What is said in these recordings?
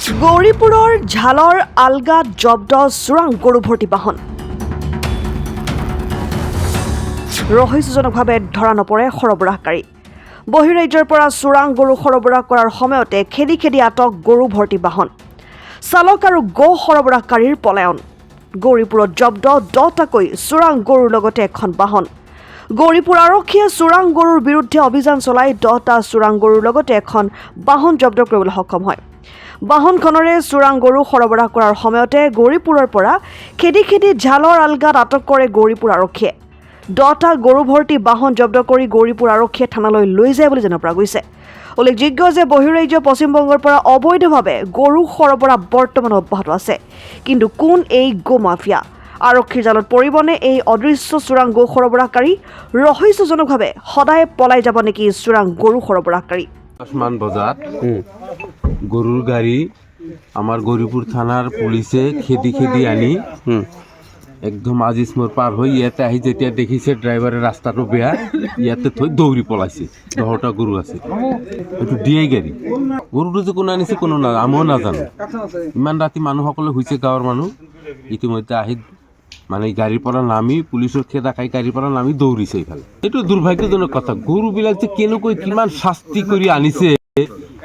গৌৰীপুৰৰ ঝালৰ আলগাত জব্দ চোৰাং গৰু ভৰ্তি বাহন ৰহস্যজনকভাৱে ধৰা নপৰে সৰবৰাহকাৰী বহিৰাজ্যৰ পৰা চোৰাং গৰু সৰবৰাহ কৰাৰ সময়তে খেদি খেদি আটক গৰু ভৰ্তি বাহন চালক আৰু গো সৰবৰাহকাৰীৰ পলায়ন গৌৰীপুৰত জব্দ 10টাকৈ চোৰাং গৰুৰ লগতে এখন বাহন গৌৰীপুৰ আৰক্ষীয়ে চোৰাং গৰুৰ বিৰুদ্ধে অভিযান চলাই 10টা চোৰাং গৰুৰ লগতে এখন বাহন জব্দ কৰিবলৈ সক্ষম হয় বাহনখনৰে চোৰাং গৰু সৰবৰাহ কৰাৰ সময়তে গৌৰীপুৰৰ পৰা খেদি খেদি ঝালৰ আলগাত আটক কৰে গৌৰীপুৰ আৰক্ষীয়ে 10টা গৰু ভৰ্তি বাহন জব্দ কৰি গৌৰীপুৰ আৰক্ষীয়ে থানালৈ লৈ যায় বুলি জনা পৰা গৈছে উল্লেখযোগ্য যে বহিৰাজ্য পশ্চিমবংগৰ পৰা অবৈধভাৱে গৰু সৰবৰাহ বৰ্তমান অব্যাহত আছে কিন্তু কোন এই গো মাফিয়া আৰক্ষীৰ জালত পৰিবনে এই অদৃশ্য চোৰাং গো সৰবৰাহকাৰী ৰহস্যজনকভাৱে সদায় পলাই যাব নেকি চোৰাং গৰু সৰবৰাহকাৰী আসমান বজাত গরুর গাড়ি আমার গৌরীপুর থানার পুলিশে খেদি খেদি আনি একদম আজিজ মোড় পার হয়ে ইয়াতে আহি যেতিয়া দেখিছে ড্রাইভারের রাস্তাটো বেয়া ইয়াতে থৈ দৌড়ি পলাইছে 10টা গরু আছে এইটো ডিআই গাড়ী গরুটো যে কোন আনিছে কোনো না আমিও নাজানো ইমান ৰাতি মানুহসকলে হৈছে গাঁৱৰ মানুহ ইতিমধ্যে আহি মানে গাড়ীৰ পৰা নামি পুলিচৰ খেদা খাই গাড়ীৰ পৰা নামি দৌৰিছে এইফালে এইটো দুৰ্ভাগ্যজনক কথা গৰুবিলাক যে কেনেকৈ কিমান শাস্তি কৰি আনিছে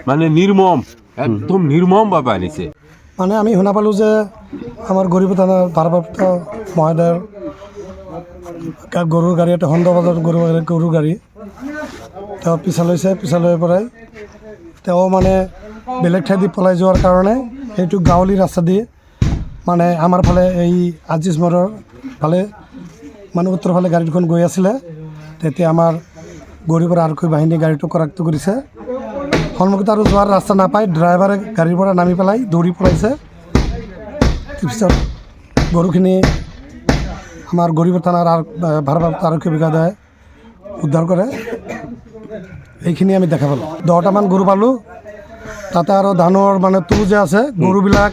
মানে নিৰ্মম একদম নিৰ্মমভাৱে আনিছে মানে আমি শুনা পালোঁ যে আমাৰ গৌৰীপুৰ থানাৰ ভাৰপ্ৰাপ্ত মহোদয়ৰ গৰুৰ গাড়ী এটা সন্দেহ বজাত গৰুৰ গাড়ী তেওঁ পিছালৈৰ পৰাই তেওঁ মানে বেলেগ ঠাইদি পলাই যোৱাৰ কাৰণে সেইটো গাঁৱলী ৰাস্তা দি মানে আমাৰ ফালে এই আজিজ মোড়ৰ ফালে মানে উত্তৰ ফালে গাড়ীখন গৈ আছিলে তেতিয়া আমাৰ গৌৰীপুৰ আৰক্ষী বাহিনী গাড়ীটো কৰাক্ত কৰিছে সন্মুখত আৰু যোৱাৰ ৰাস্তা নাপায় ড্ৰাইভাৰে গাড়ীৰ পৰা নামি পেলাই দৌৰি পলাইছে তাৰপিছত গৰুখিনি আমাৰ গৌৰীপুৰ থানাৰ ভাৰপ্ৰাপ্ত আৰক্ষী বিষয়াই উদ্ধাৰ কৰে এইখিনি আমি দেখা পালোঁ 10টামান গৰু পালোঁ তাতে আৰু ধানৰ মানে তুৰ যে আছে গৰুবিলাক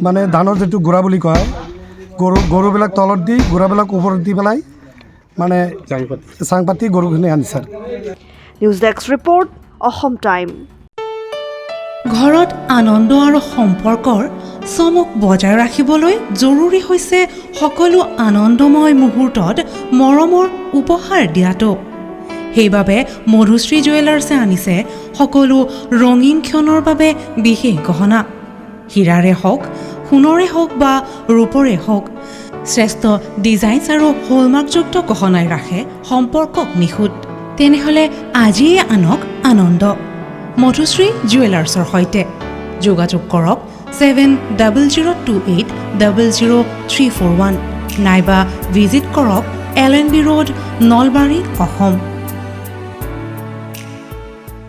মানে ধানৰ যিটো গুড়া বুলি কয় গৰুবিলাক তলত দি গুড়াবিলাক ওপৰত দি পেলাই মানে চাং পাতি গৰুখিনি আনিছে news desk report Assam time ঘৰত আনন্দ আৰু সম্পৰ্কৰ চমক বজাই ৰাখিবলৈ জৰুৰী হৈছে সকলো আনন্দময় মুহূৰ্তত মৰমৰ উপহাৰ দিয়াটো সেইবাবে মধুশ্ৰী জুৱেলাৰ্ছে আনিছে সকলো ৰঙীন ক্ষণৰ বাবে বিশেষ গহনা হীৰাৰে হওক সোণৰে হওক বা ৰূপৰে হওক শ্ৰেষ্ঠ ডিজাইনছ আৰু হলমাৰ্কযুক্ত গহনাই ৰাখে সম্পৰ্কক নিখুঁত তেনেহ'লে আজিয়ে আনক আনন্দ মধুশ্ৰী জুৱেলাৰ্ছৰ সৈতে যোগাযোগ কৰক 7002800341 নাইবা ভিজিট কৰক LNB ৰোড নলবাৰী অসম